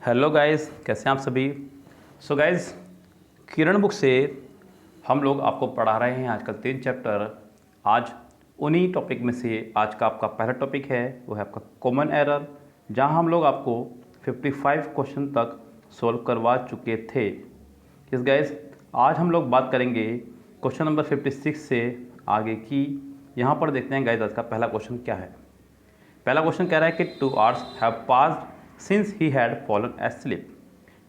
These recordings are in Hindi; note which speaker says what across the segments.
Speaker 1: हेलो गाइस, कैसे हैं आप सभी। सो गाइस, किरण बुक से हम लोग आपको पढ़ा रहे हैं आजकल 3 चैप्टर। आज उन्हीं टॉपिक में से आज का आपका पहला टॉपिक है, वो है आपका कॉमन एरर, जहां हम लोग आपको 55 क्वेश्चन तक सॉल्व करवा चुके थे। इस गाइस, आज हम लोग बात करेंगे क्वेश्चन नंबर 56 से आगे की। यहाँ पर देखते हैं गाइस, आज का पहला क्वेश्चन क्या है। पहला क्वेश्चन कह रहा है कि 2 hours have passed since he had fallen asleep.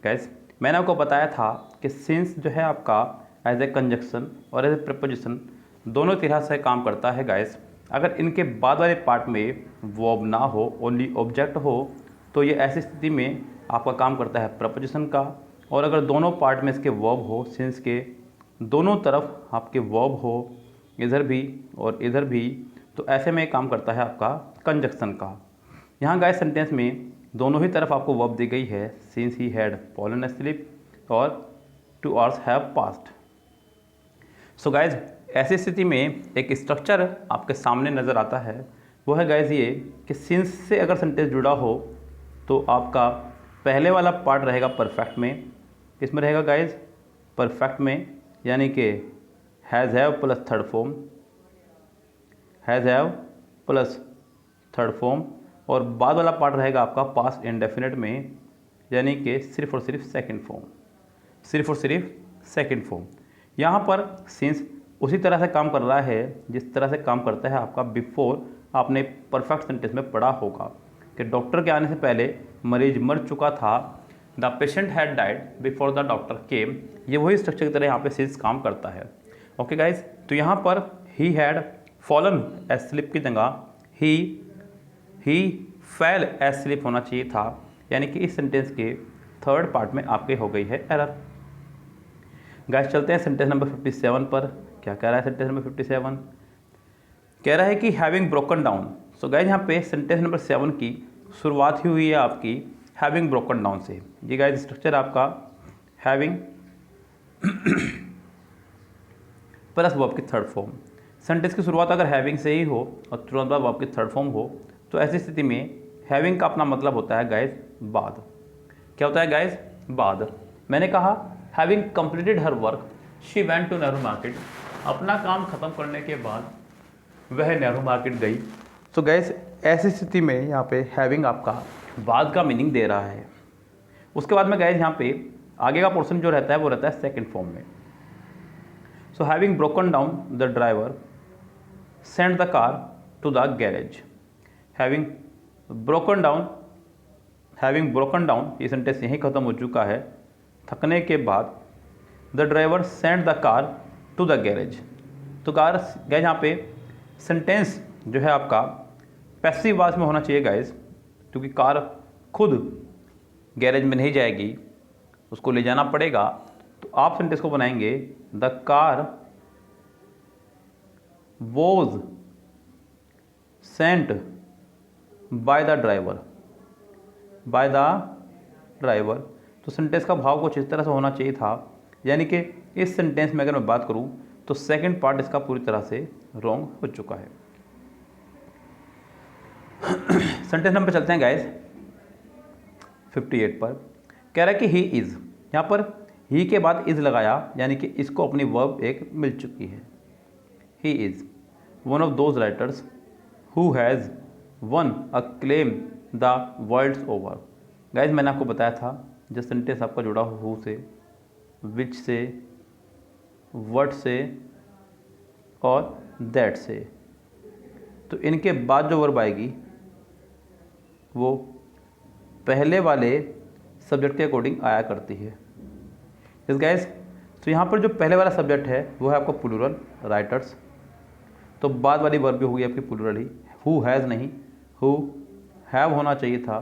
Speaker 1: Gas, मैंने आपको बताया था कि सिंस जो है आपका एज ए कंजक्शन और एज ए प्रपोजिशन दोनों तरह से काम करता है। गैस, अगर इनके बाद वाले पार्ट में वर्ब ना हो, ओनली ऑब्जेक्ट हो, तो ये ऐसी स्थिति में आपका काम करता है प्रपोजिशन का। और अगर दोनों पार्ट में इसके वर्ब हो, सिंस के दोनों तरफ आपके वर्ब हो, इधर भी और इधर भी, तो ऐसे में काम करता है आपका कंजक्शन का। यहाँ गाइस सेंटेंस में दोनों ही तरफ आपको वर्ब दी गई है, since he had fallen asleep और 2 hours have passed. So guys, ऐसी स्थिति में एक स्ट्रक्चर आपके सामने नज़र आता है। वो है गाइस ये कि सिंस से अगर सेंटेंस जुड़ा हो तो आपका पहले वाला पार्ट रहेगा परफेक्ट में। इसमें रहेगा गाइस परफेक्ट में, यानी कि has have plus third form, has have plus third form. और बाद वाला पार्ट रहेगा आपका पास्ट इंडेफिनिट में, यानी कि सिर्फ और सिर्फ सेकंड फॉर्म, सिर्फ और सिर्फ सेकंड फॉर्म। यहाँ पर सिंस उसी तरह से काम कर रहा है जिस तरह से काम करता है आपका बिफोर। आपने परफेक्ट सेंटेंस में पढ़ा होगा कि डॉक्टर के आने से पहले मरीज मर चुका था, the patient had died before the doctor केम। ये वही स्ट्रक्चर की तरह यहाँ पे सिंस काम करता है। ओके गाइज, तो यहाँ पर ही हैड फॉलन एस्लीप की जगह ही फेल एस्लीप होना चाहिए था, यानी कि इस सेंटेंस के थर्ड पार्ट में आपके हो गई है एरर। गाइस, चलते हैं सेंटेंस नंबर 57 पर। क्या कह रहा है सेंटेंस नंबर 57? कह रहा है कि हैविंग ब्रोकन डाउन। सो गाइस, यहाँ पे सेंटेंस नंबर 7 की शुरुआत ही हुई है आपकी हैविंग ब्रोकन डाउन से। ये गाइस स्ट्रक्चर आपका हैविंग प्लस वर्ब की थर्ड फॉर्म। सेंटेंस की शुरुआत अगर हैविंग से ही हो और तुरंत बाद वर्ब की थर्ड फॉर्म हो, तो ऐसी स्थिति में हैविंग का अपना मतलब होता है गाइस बाद। क्या होता है गाइस? बाद। मैंने कहा having completed her work she went to Nehru market. अपना काम खत्म करने के बाद वह नेहरू मार्केट गई। तो गाइस, ऐसी स्थिति में यहाँ पे हैविंग आपका बाद का मीनिंग दे रहा है। उसके बाद में गाइस यहाँ पे आगे का पोर्शन जो रहता है वो रहता है सेकेंड फॉर्म में। So having broken down the driver send the car to the garage. Having broken down ये सेंटेंस यहीं ख़त्म हो चुका है। थकने के बाद the driver send the car to the garage. तो कार गैस, यहाँ पे सेंटेंस जो है आपका पैसिव वॉइस में होना चाहिए गाइस, क्योंकि कार खुद गैरेज में नहीं जाएगी, उसको ले जाना पड़ेगा। तो आप सेंटेंस को बनाएंगे the car was sent by the driver. तो सेंटेंस का भाव कुछ इस तरह से होना चाहिए था, यानी कि इस सेंटेंस में अगर मैं बात करूं तो सेकंड पार्ट इसका पूरी तरह से रॉन्ग हो चुका है। सेंटेंस नंबर चलते हैं गाइस 58 पर। कह रहा है कि ही इज़, यहाँ पर ही के बाद इज़ लगाया, यानी कि इसको अपनी वर्ब एक मिल चुकी है। He is one of those writers who has won acclaim the worlds over. Guys, मैंने आपको बताया था जो सेंटेंस आपका जुड़ा हो हु से, विच से, व्हाट से और दैट से, तो इनके बाद जो वर्ब आएगी वो पहले वाले सब्जेक्ट के अकॉर्डिंग आया करती है। इस गाइज, तो यहाँ पर जो पहले वाला सब्जेक्ट है वो है आपका प्लूरल राइटर्स, तो बाद वाली वर्ब भी होगी आपकी प्लूरल ही। हु हैज़ नहीं, हु हैव होना चाहिए था,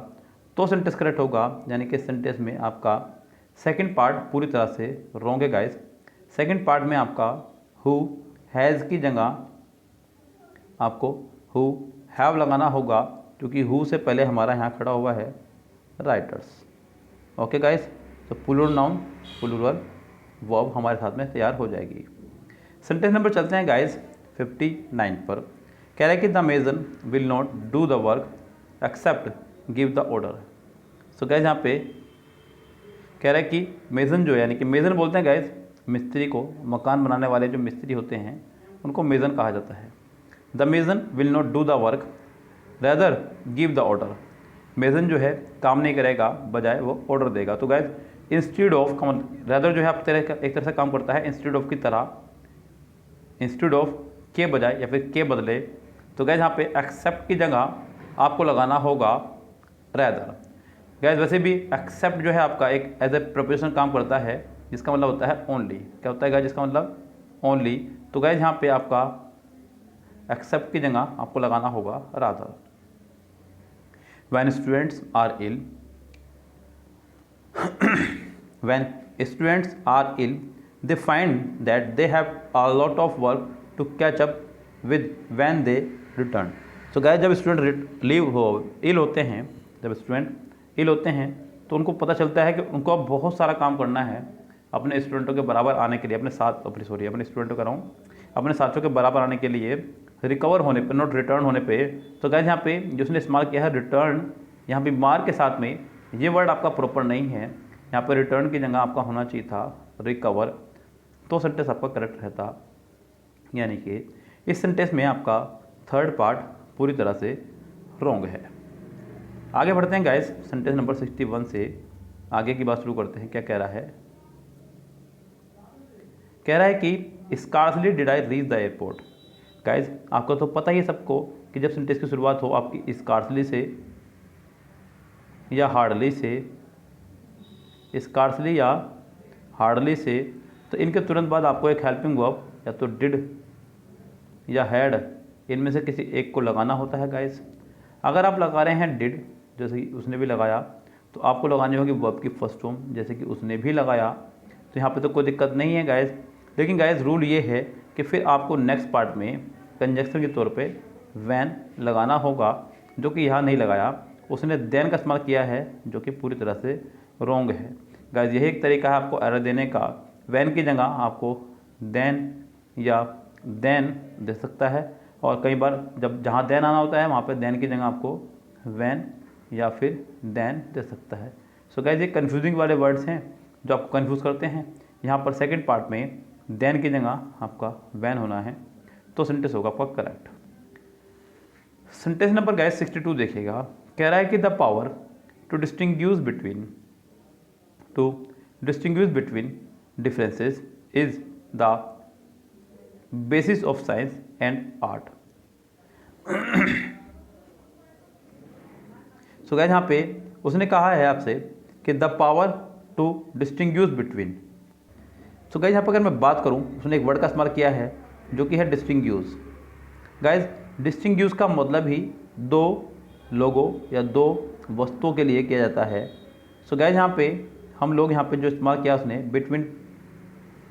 Speaker 1: तो सेंटेंस करेक्ट होगा, यानी कि सेंटेंस में आपका सेकंड पार्ट पूरी तरह से रॉन्ग है गाइस। सेकंड पार्ट में आपका हु हैज़ की जगह आपको हु हैव लगाना होगा, क्योंकि हु से पहले हमारा यहाँ खड़ा हुआ है राइटर्स। ओके गाइस, तो प्लूरल नाउन प्लूरल वर्ब हमारे साथ में तैयार हो जाएगी। सेंटेंस नंबर चलते हैं गाइस 59 पर। कह रहा है कि the mason will not do the work except give the order. So guys, यहाँ पे कह रहा है कि मेजन जो है, यानी कि मेजन बोलते हैं गाइस मिस्त्री को, मकान बनाने वाले जो मिस्त्री होते हैं उनको मेजन कहा जाता है। The mason will not do the work rather give the order. Mason जो है काम नहीं करेगा, बजाय वो ऑर्डर देगा। तो गाइस इंस्टीड ऑफ का रेदर जो है आप एक तरह से काम करता है इंस्टीड ऑफ की तरह, इंस्टीड ऑफ के बजाय या फिर के बदले। तो गाइस यहाँ पे एक्सेप्ट की जगह आपको लगाना होगा रेदर। गाइस वैसे भी एक्सेप्ट जो है आपका एक एज ए प्रोपोजिशन काम करता है, जिसका मतलब होता है ओनली। क्या होता है गाइस, जिसका मतलब ओनली। तो गाइस यहाँ पे आपका एक्सेप्ट की जगह आपको लगाना होगा rather. When students are ill, when students are ill they find that they have a lot of work to catch up with when they return. तो गाइस जब स्टूडेंट इल होते हैं, जब स्टूडेंट इल होते हैं तो उनको पता चलता है कि उनको अब बहुत सारा काम करना है अपने स्टूडेंटों के बराबर आने के लिए, अपने स्टूडेंटों का अपने साथियों के बराबर आने के लिए, रिकवर होने पे, नॉट रिटर्न होने पे। तो गाइस यहाँ पे जिसने इस्तेमाल किया है रिटर्न, यहाँ पे मार के साथ में, ये वर्ड आपका प्रॉपर नहीं है। यहाँ पे रिटर्न की जगह आपका होना चाहिए था रिकवर, तो सेंटेंस आपका करेक्ट रहता। यानी कि इस सेंटेंस में आपका थर्ड पार्ट पूरी तरह से रॉन्ग है। आगे बढ़ते हैं गाइस, सेंटेंस नंबर 61 से आगे की बात शुरू करते हैं। क्या कह रहा है, कह रहा है कि scarcely did I reach the airport. Guys आपको तो पता ही है सबको कि जब सेंटेंस की शुरुआत हो आपकी स्कार्सली से या हार्डली से, स्कार्सली या हार्डली से, तो इनके तुरंत बाद आपको एक हेल्पिंग वर्ब या तो डिड या हैड, इनमें से किसी एक को लगाना होता है गाइस। अगर आप लगा रहे हैं डिड, जैसे कि उसने भी लगाया, तो आपको लगानी होगी वर्ब की फर्स्ट फॉर्म, जैसे कि उसने भी लगाया। तो यहाँ पे तो कोई दिक्कत नहीं है गाइस। लेकिन गाइस रूल ये है कि फिर आपको नेक्स्ट पार्ट में कंजक्शन के तौर पे वैन लगाना होगा, जो कि यहाँ नहीं लगाया। उसने देन का इस्तेमाल किया है, जो कि पूरी तरह से रॉन्ग है। गाइस यही एक तरीका है आपको एरर देने का। वैन की जगह आपको देन या देन दे सकता है, और कई बार जब जहाँ देन आना होता है वहाँ पे देन की जगह आपको वैन या फिर देन दे सकता है। सो गाइस ये कन्फ्यूजिंग वाले वर्ड्स हैं जो आपको कन्फ्यूज़ करते हैं। यहाँ पर सेकंड पार्ट में देन की जगह आपका वैन होना है, तो सेंटेंस होगा आपका करेक्ट। सेंटेंस नंबर गाइस 62 देखिएगा। कह रहा है कि the power to distinguish between differences is the basis of science and art. So guys यहाँ पे उसने कहा है आपसे कि the power to distinguish between. So guys यहाँ पर अगर मैं बात करूँ, उसने एक वर्ड का इस्तेमाल किया है जो कि है डिस्टिंग्विश। गाइस डिस्टिंग्विश का मतलब ही दो लोगों या दो वस्तुओं के लिए किया जाता है। सो गाइस यहाँ पे हम लोग यहाँ पे जो इस्तेमाल किया उसने बिटवीन,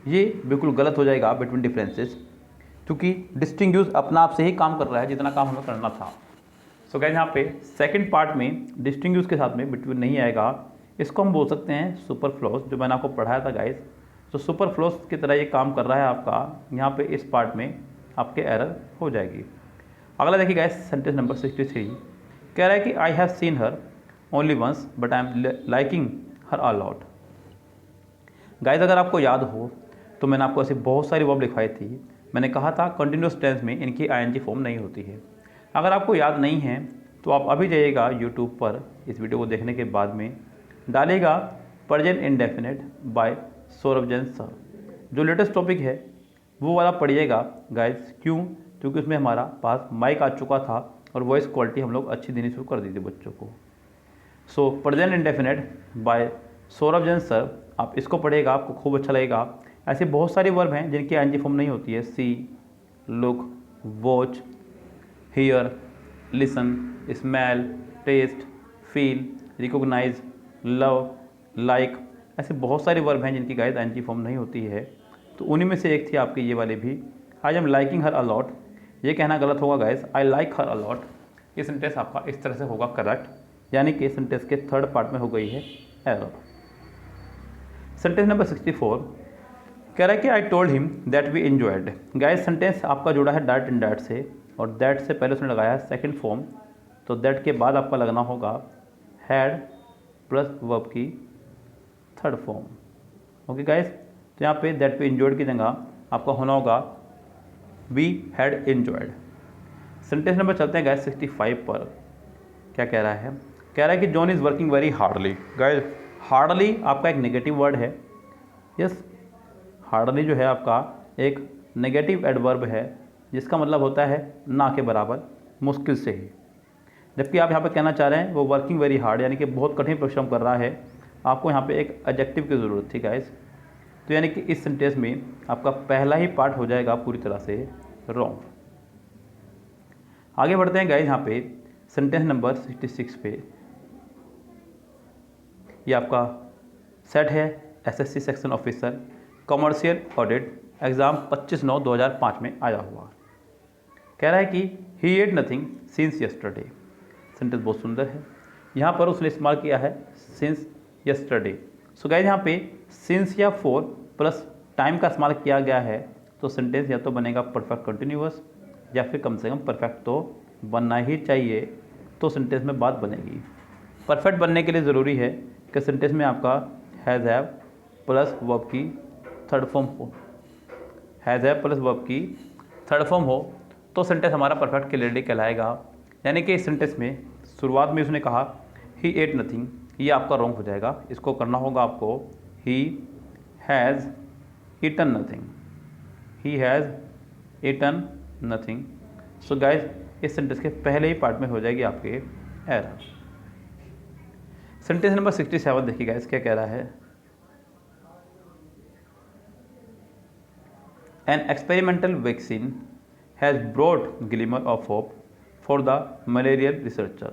Speaker 1: ये बिल्कुल गलत हो जाएगा बिटवीन डिफरेंसेस, क्योंकि डिस्टिंग्विश अपना आप से ही काम कर रहा है जितना काम हमें करना था। सो गाइस यहाँ पे सेकंड पार्ट में डिस्टिंग्विश के साथ में बिटवीन नहीं आएगा। इसको हम बोल सकते हैं सुपरफ्लोस, जो मैंने आपको पढ़ाया था गाइस। तो सुपरफ्लोस की तरह ये काम कर रहा है आपका। यहाँ पे इस पार्ट में आपके एरर हो जाएगी। अगला देखिए गाइस, सेंटेंस नंबर 63 कह रहा है कि I have seen her only once but I am liking her a lot. Guys अगर आपको याद हो तो मैंने आपको ऐसी बहुत सारी वर्ब लिखवाई थी। मैंने कहा था कंटिन्यूस टेंस में इनकी आईएनजी फॉर्म नहीं होती है। अगर आपको याद नहीं है तो आप अभी जाइएगा यूट्यूब पर, इस वीडियो को देखने के बाद में डालिएगा present indefinite by Saurabh Jain sir. जो लेटेस्ट टॉपिक है वो वाला पढ़िएगा गाइस। क्यों? क्योंकि उसमें हमारा पास माइक आ चुका था और वॉइस क्वालिटी हम लोग अच्छी देनी शुरू कर दी थी बच्चों को। So present indefinite by Saurabh Jain sir, आप इसको पढ़िएगा, आपको खूब अच्छा लगेगा। ऐसे बहुत सारी वर्ब हैं जिनकी आईएनजी फॉर्म नहीं होती है। See, look, watch, hear, listen, smell, taste, feel, recognise, love, like, ऐसे बहुत सारी वर्ब हैं जिनकी गाइस आईएनजी फॉर्म नहीं होती है। तो उन्हीं में से एक थी आपकी ये वाली भी। आई एम लाइकिंग हर अलॉट, ये कहना गलत होगा guys. I like her a lot, ये सेंटेंस आपका इस तरह से होगा करेक्ट, यानी कि सेंटेंस के थर्ड पार्ट में हो गई है एरर। सेंटेंस नंबर 64 कह रहा है कि I told him that we enjoyed. Guys sentence आपका जुड़ा है दैट एंड दैट से, और दैट से पहले उसने लगाया है सेकंड फॉर्म। तो दैट के बाद आपका लगना होगा हैड प्लस वर्ब की थर्ड फॉर्म। ओके गाइस, तो यहाँ पे दैट वी एंजॉयड की जगह आपका होना होगा we had enjoyed. Sentence number चलते हैं गाइस 65 पर। क्या कह रहा है? कह रहा है कि John is working very hardly. Guys hardly आपका एक नेगेटिव वर्ड है। यस, हार्डली जो है आपका एक नेगेटिव एडवर्ब है जिसका मतलब होता है ना के बराबर, मुश्किल से ही। जबकि आप यहाँ पे कहना चाह रहे हैं वो वर्किंग वेरी हार्ड, यानी कि बहुत कठिन परिश्रम कर रहा है। आपको यहाँ पे एक एडजेक्टिव की ज़रूरत थी गाइस। तो यानी कि इस सेंटेंस में आपका पहला ही पार्ट हो जाएगा पूरी तरह से रॉन्ग। आगे बढ़ते हैं गाइस यहाँ पे सेंटेंस नंबर 66 पे। ये आपका सेट है SSC section officer commercial audit exam 25/9/2005 में आया हुआ। कह रहा है कि he ate nothing since yesterday. Sentence बहुत सुंदर है। यहाँ पर उसने इस्तेमाल किया है सिंस यस्टरडे। सो गाइस यहाँ पे सिंस या फॉर प्लस टाइम का इस्तेमाल किया गया है, तो सेंटेंस या तो बनेगा परफेक्ट कंटिन्यूअस या फिर कम से कम परफेक्ट तो बनना ही चाहिए, तो सेंटेंस में बात बनेगी। परफेक्ट बनने के लिए ज़रूरी है कि सेंटेंस में आपका हैज़ हैव प्लस वर्ब की थर्ड फॉर्म हो। हैज़ हैव प्लस वर्ब की थर्ड फॉर्म हो तो सेंटेंस हमारा परफेक्ट क्लियरली कहलाएगा। यानी कि इस सेंटेंस में शुरुआत में उसने कहा ही एट नथिंग, ये आपका रॉन्ग हो जाएगा। इसको करना होगा आपको he has eaten nothing, he has eaten nothing. So guys इस सेंटेंस के पहले ही पार्ट में हो जाएगी आपके एरर। सेंटेंस नंबर 67 देखिए गाइज क्या कह रहा है। An experimental vaccine has brought glimmer of hope for the malarial researcher.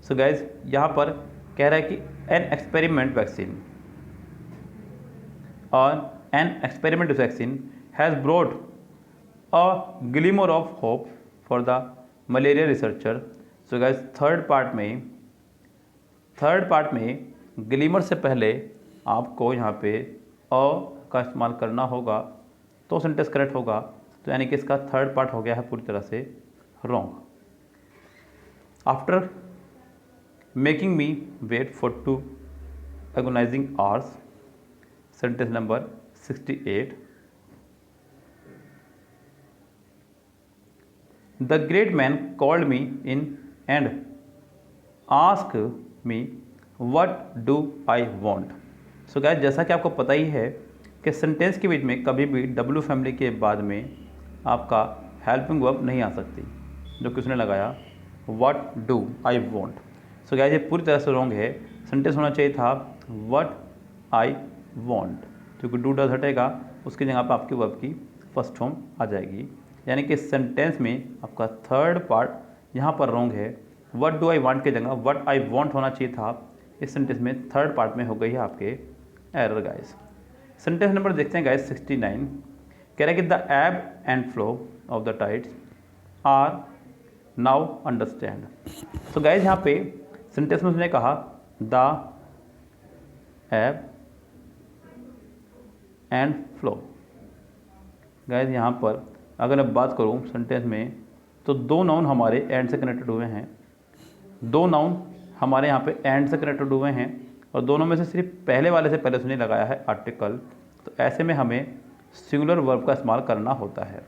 Speaker 1: So guys यहाँ पर कह रहा है कि एन एक्सपेरिमेंट वैक्सीन और an experiment vaccine has brought a glimmer of hope for the malaria researcher. So guys third part में ग्लिमर से पहले आपको यहाँ पे अ का इस्तेमाल करना होगा तो सेंटेंस करेक्ट होगा। तो यानी कि इसका थर्ड पार्ट हो गया है पूरी तरह से wrong. After making me wait for 2 agonizing hours, sentence number 68। The great man called me in and asked me what do I want। So guys जैसा कि आपको पता ही है कि सेंटेंस के बीच में कभी भी डब्ल्यू फैमिली के बाद में आपका हेल्पिंग वर्ब नहीं आ सकती, जो कि उसने लगाया what do I want. So guys ये पूरी तरह से रॉन्ग है। सेंटेंस होना चाहिए था व्हाट आई वॉन्ट, क्योंकि डू डज हटेगा, उसकी जगह पर आपकी वर्ब की फर्स्ट फॉर्म आ जाएगी। यानी कि सेंटेंस में आपका थर्ड पार्ट यहाँ पर रॉन्ग है। व्हाट डू आई वांट की जगह व्हाट आई वांट होना चाहिए था। इस सेंटेंस में थर्ड पार्ट में हो गई है आपके एरर गाइस। सेंटेंस नंबर देखते हैं गाइस 69। कह रहा है कि the ebb and flow of the tides are now understand. So guys यहाँ पे सेंटेंस में उसने कहा the ebb and flow. Guys यहाँ पर अगर मैं बात करूँ सेंटेंस में तो दो नाउन हमारे एंड से कनेक्टेड हुए हैं, दो नाउन हमारे यहाँ पे एंड से कनेक्टेड हुए हैं और दोनों में से सिर्फ पहले वाले से पहले उसने लगाया है आर्टिकल। तो ऐसे में हमें सिंगुलर वर्ब का इस्तेमाल करना होता है।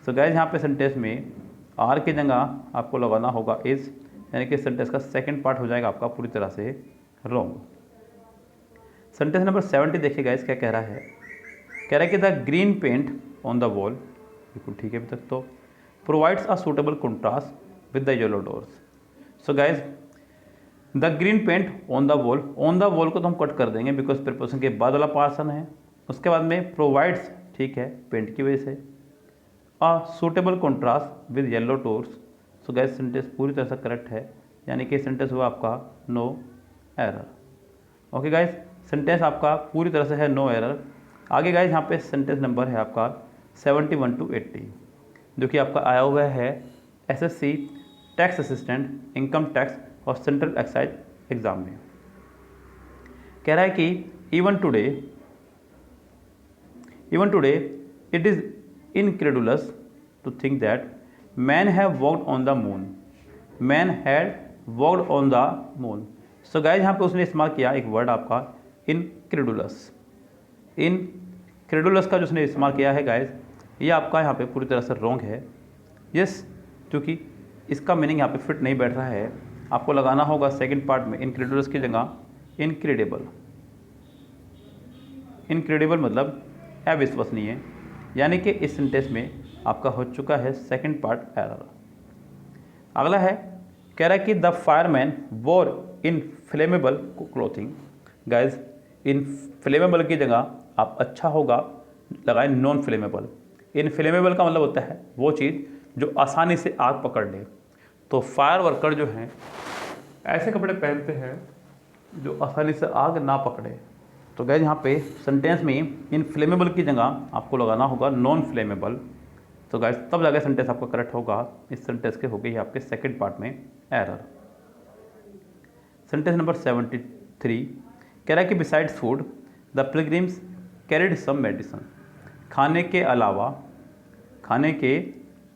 Speaker 1: सो गाइस यहाँ पे सेंटेंस में आर की जगह आपको लगाना होगा इज़, यानी कि सेंटेंस का सेकंड पार्ट हो जाएगा आपका पूरी तरह से रॉन्ग। सेंटेंस नंबर 70 देखिए गाइस क्या कह रहा है। कह रहा है कि the green paint on the wall, बिल्कुल ठीक है अभी तक तो, provides a suitable contrast with the yellow doors. So guys the green paint on the wall को तो हम कट कर देंगे बिकॉज प्रीपोजिशन के बाद वाला पार्सन है। उसके बाद में प्रोवाइड्स, ठीक है, पेंट की वजह से, अ suitable contrast with yellow doors. So guys sentence पूरी तरह से करेक्ट है, यानी कि सेंटेंस हुआ आपका no error. Okay guys sentence आपका पूरी तरह से है नो एरर। आगे गाइज यहाँ पे सेंटेंस नंबर है आपका 71 to 80, जो कि आपका आया हुआ है SSC tax assistant income tax और सेंट्रल एक्साइज एग्जाम में। कह रहा है कि even today it is incredulous to think that man have walked on the moon, man had walked on the moon. So guys यहाँ पे उसने इस्तेमाल किया एक वर्ड आपका इनक्रेडुलस। इनक्रेडुलस का जो उसने इस्तेमाल किया है गाइस, ये आपका यहाँ पे पूरी तरह से रॉन्ग है। यस, क्योंकि इसका मीनिंग यहाँ पे फिट नहीं बैठ रहा है। आपको लगाना होगा सेकंड पार्ट में इनक्रेडुलस की जगह इनक्रेडिबल। इनक्रेडिबल मतलब अविश्वसनीय, यानी कि इस सेंटेंस में आपका हो चुका है सेकंड पार्ट एरर। अगला है, कह रहा है कि द फायरमैन वोर इन फ्लेमेबल क्लोथिंग। गाइज, इन फ्लेमेबल की जगह आप अच्छा होगा लगाएं नॉन फ्लेमेबल। इन फ्लेमेबल का मतलब होता है वो चीज़ जो आसानी से आग पकड़ ले। तो फायर वर्कर जो हैं ऐसे कपड़े पहनते हैं जो आसानी से आग ना पकड़े। तो गाइज यहाँ पे सेंटेंस में इन फ्लेमेबल की जगह आपको लगाना होगा नॉन फ्लेमेबल। तो गाइज तब जाकर सेंटेंस आपका करेक्ट होगा। इस सेंटेंस के हो गई आपके सेकंड पार्ट में एरर। सेंटेंस नंबर 73 कह रहा है कि besides food the pilgrims carried some medicine. खाने के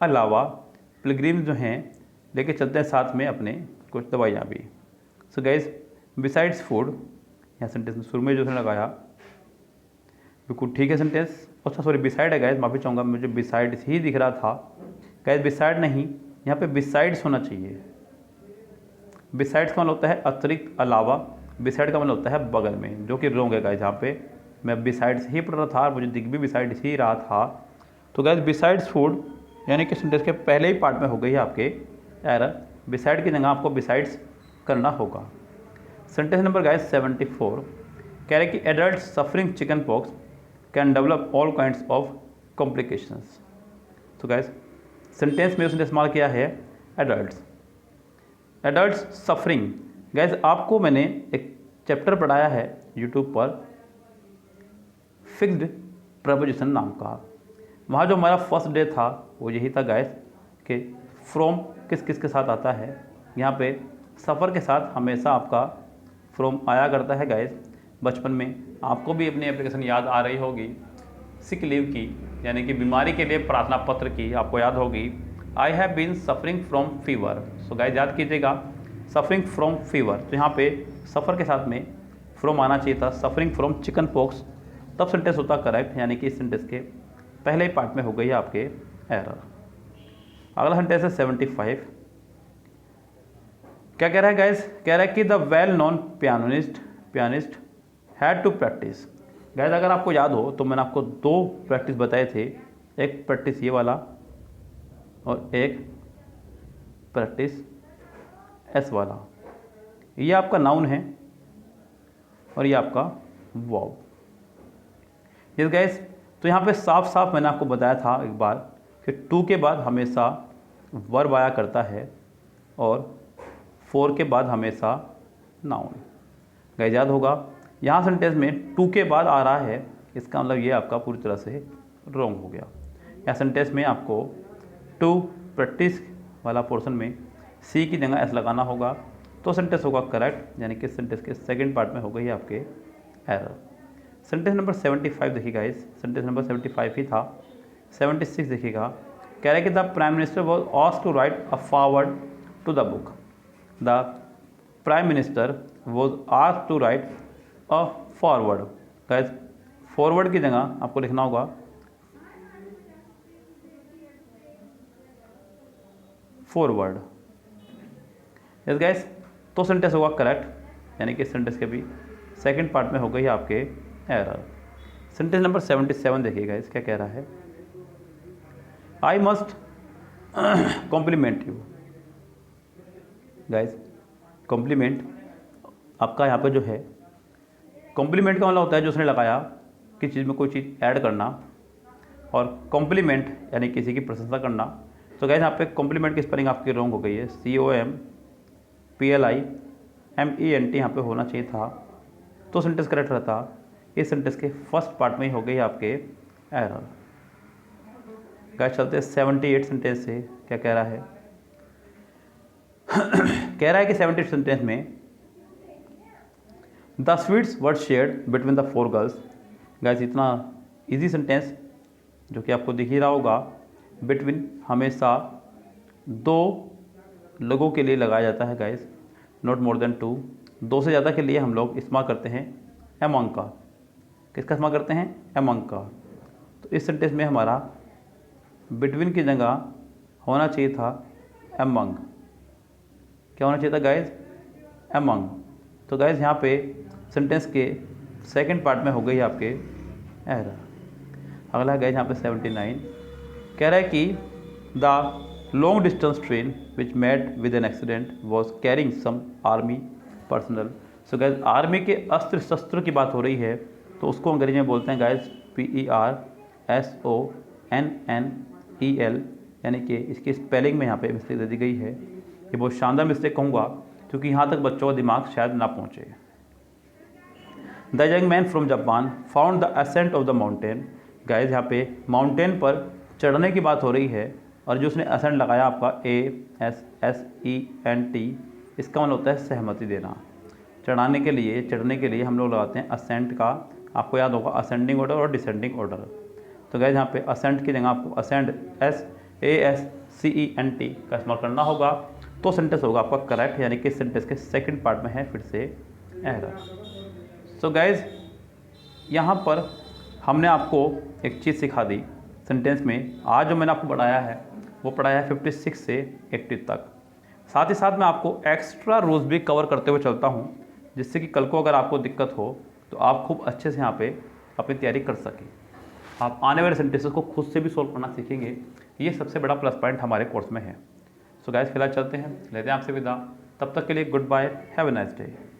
Speaker 1: अलावा पिलग्रिम्स जो हैं लेके चलते हैं साथ में अपने कुछ दवाइयाँ भी। सो गाइज बिसाइड्स फूड, यहाँ सेंटेंस में शुरू में जो उसने लगाया बिल्कुल ठीक है सेंटेंस। अच्छा सॉरी, बिसाइड है गाइज, माफ़ी चाहूँगा, मुझे बिसाइड ही दिख रहा था। गाइज बिसाइड नहीं, यहाँ पे बिसाइड्स होना चाहिए। बिसाइड्स का मतलब होता है अतिरिक्त, अलावा। बिसाइड का मतलब होता है बगल में, जो कि रॉन्ग है गाइज। यहाँ पे मैं बिसाइड्स ही पढ़ रहा था और मुझे दिख भी बिसाइड्स ही रहा था। तो गाइज बिसाइड्स फूड यानी कि सेंटेंस के पहले ही पार्ट में हो गई है आपके एरर। बिसाइड की जगह आपको बिसाइड्स करना होगा। सेंटेंस नंबर गाइज 74 कह रहे कि adult suffering chicken pox can develop all kinds of complications. तो गाइज सेंटेंस में उसने इस्तेमाल किया है एडल्ट्स सफरिंग। गाइज आपको मैंने एक चैप्टर पढ़ाया है यूट्यूब पर फिक्स्ड प्रपोजिशन नाम का। वहाँ जो हमारा फर्स्ट डे था वो यही था गाइज कि फ्रॉम किस किस के साथ आता है। यहाँ पे सफ़र के साथ हमेशा आपका फ्रॉम आया करता है गाइज। बचपन में आपको भी अपनी एप्लीकेशन याद आ रही होगी सिक लीव की, यानी कि बीमारी के लिए प्रार्थना पत्र की, आपको याद होगी I have been suffering from fever. So guys याद कीजिएगा सफरिंग फ्रॉम फीवर। तो यहाँ पे सफ़र के साथ में फ्रॉम आना चाहिए था, सफरिंग फ्रॉम चिकन पॉक्स, तब सेंटेंस होता करेक्ट। यानी कि इस सेंटेंस के पहले ही पार्ट में हो गई है आपके एरर। अगला सेंटेंस है 75। क्या कह रहा है गाइज, कह रहा है कि the well known pianist had to practise. Guys अगर आपको याद हो तो मैंने आपको दो प्रैक्टिस बताए थे, एक प्रैक्टिस ये वाला और एक प्रैक्टिस एस वाला। ये आपका नाउन है और ये आपका वर्ब। यस गाइज, तो यहाँ पे साफ साफ मैंने आपको बताया था एक बार कि टू के बाद हमेशा वर्ब आया करता है और फोर के बाद हमेशा नाउन। गाइज याद होगा, यहाँ सेंटेंस में टू के बाद आ रहा है, इसका मतलब ये आपका पूरी तरह से रॉन्ग हो गया। या सेंटेंस में आपको टू प्रैक्टिस वाला पोर्शन में सी की जगह एस लगाना होगा, तो सेंटेंस होगा करेक्ट। यानी कि सेंटेंस के सेकंड पार्ट में हो गई आपके एरर। सेंटेंस नंबर 75 देखिएगा, इस सेंटेंस नंबर 75 ही था। 76 देखिएगा, कह रहा है कि the prime minister was asked to write a forward to the book. The prime minister was asked to write a forward. Guys forward की जगह आपको लिखना होगा फॉरवर्ड। यस गाइस, तो सेंटेंस होगा करेक्ट। यानी कि सेंटेंस के भी सेकंड पार्ट में हो गई आपके एरर। सेंटेंस नंबर 77 देखिएगा, इस क्या कह रहा है, I must compliment you. Guys compliment आपका यहाँ पे जो है, कॉम्प्लीमेंट का मतलब होता है जो उसने लगाया किसी चीज़ में कोई चीज़ ऐड करना, और कॉम्प्लीमेंट यानी किसी की प्रशंसा करना। तो गाइस यहाँ पे कॉम्प्लीमेंट की स्पेलिंग आपकी रॉन्ग हो गई है, COMPLIMENT यहाँ पे होना चाहिए था, तो सेंटेंस करेक्ट रहता। इस सेंटेंस के फर्स्ट पार्ट में ही हो गई आपके एरर। गाइस चलते हैं 78 सेंटेंस से, क्या कह रहा है कह रहा है कि 78 सेंटेंस में the sweets were shared between the four girls. Guys इतना इजी सेंटेंस जो कि आपको दिख ही रहा होगा, बिटवीन हमेशा दो लोगों के लिए लगाया जाता है guys, not more than two. दो से ज़्यादा के लिए हम लोग इस्तेमाल करते हैं एमंग का। किसका इस्तेमाल करते हैं? एमंग का। तो इस सेंटेंस में हमारा बिटवीन की जगह होना चाहिए था एमंग। क्या होना चाहिए था गाइज? एमंग। तो गाइज यहाँ पे सेंटेंस के सेकंड पार्ट में हो गई आपके एरर। अगला गाइज यहाँ पे 79 कह रहा है कि the long distance train which met with an accident was carrying some army personnel. So guys army के अस्त्र शस्त्र की बात हो रही है, तो उसको अंग्रेजी में बोलते हैं गाइज PERSONNEL, यानी कि इसकी स्पेलिंग में यहाँ पे मिस्टेक दे दी गई है। ये बहुत शानदार मिस्टेक कहूँगा, क्योंकि यहाँ तक बच्चों का दिमाग शायद ना पहुँचे। The young man from Japan found the ascent of the mountain. Guys यहाँ पे माउंटेन पर चढ़ने की बात हो रही है, और जो उसने असेंट लगाया आपका ASSENT, इसका मतलब होता है सहमति देना। चढ़ाने के लिए, चढ़ने के लिए हम लोग लगाते हैं असेंट का। आपको याद होगा असेंडिंग ऑर्डर और डिसेंडिंग ऑर्डर। तो गाइज यहाँ पे असेंट की जगह आपको असेंड ASCENT का इस्तेमाल करना होगा, तो सेंटेंस होगा आपका करेक्ट, यानी कि सेंटेंस के सेकंड पार्ट में है फिर से एरर। सो गाइज यहाँ पर हमने आपको एक चीज़ सिखा दी सेंटेंस में। आज जो मैंने आपको पढ़ाया है वो पढ़ाया है 56 से 80 तक। साथ ही साथ मैं आपको एक्स्ट्रा रूल्स भी कवर करते हुए चलता हूँ, जिससे कि कल को अगर आपको दिक्कत हो तो आप खूब अच्छे से यहाँ पे अपनी तैयारी कर सकें। आप आने वाले सेंटेंसेस को खुद से भी सोल्व करना सीखेंगे। ये सबसे बड़ा प्लस पॉइंट हमारे कोर्स में है। सो गाइस फिलहाल चलते हैं, लेते हैं आपसे विदा। तब तक के लिए goodbye, have a nice day.